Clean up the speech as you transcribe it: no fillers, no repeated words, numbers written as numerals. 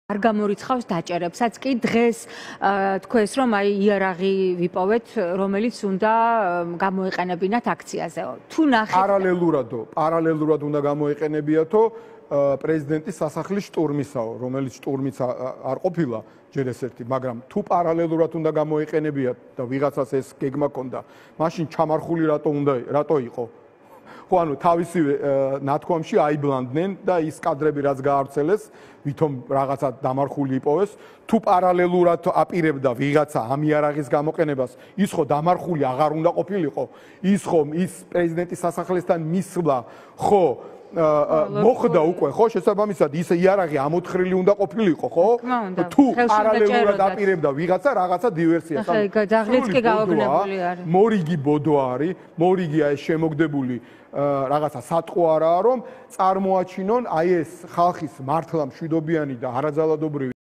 არ გამორიცხავს დაჭერებსაც კი დღეს თქვენს რომ აი იარაღი ვიპოვეთ რომელიც უნდა გამოიყენებინათ აქციაზე თუ ნახეთ პარალელურად უნდა გამოიყენებიათო პრეზიდენტის სასახლის შტურმისაო რომელიც შტურმიც არ ყოფილა ჯერ ეს ერთი მაგრამ თუ პარალელურად უნდა გამოიყენებიათ და ვიღაცას ეს გეგმა ქონდა მაშინ ჩამარხული რატო იყო ხო ანუ თავისივე ნათქვამში აიბლანდნენ და ის კადრები რაც გაავრცელეს ვითომ რაღაცა დამარხული იპოვეს თუ პარალელურად აპირებდა ვიღაცა ამ იარაღის გამოყენებას ის ხო დამარხული აღარ უნდა ყოფილიყო ის ხო ის პრეზიდენტის სასახლესთან მისვლა ხო მოხდა უკვე ხო შესაბამისად ის იარაღი ამოთხრილი უნდა ყოფილიყო ხო თუ პარალელურად აპირებდა ვიღაცა რაღაცა დივერსიას გაგაღლიც კი გაოგნებული არის მორიგი ბოდო არის მორიგი აი შემოგდებული რაღაცა სატყო არაა რომ წარმოაჩინონ აი ეს ხალხის მართლა მშვიდობიანი და არაძალადობრივი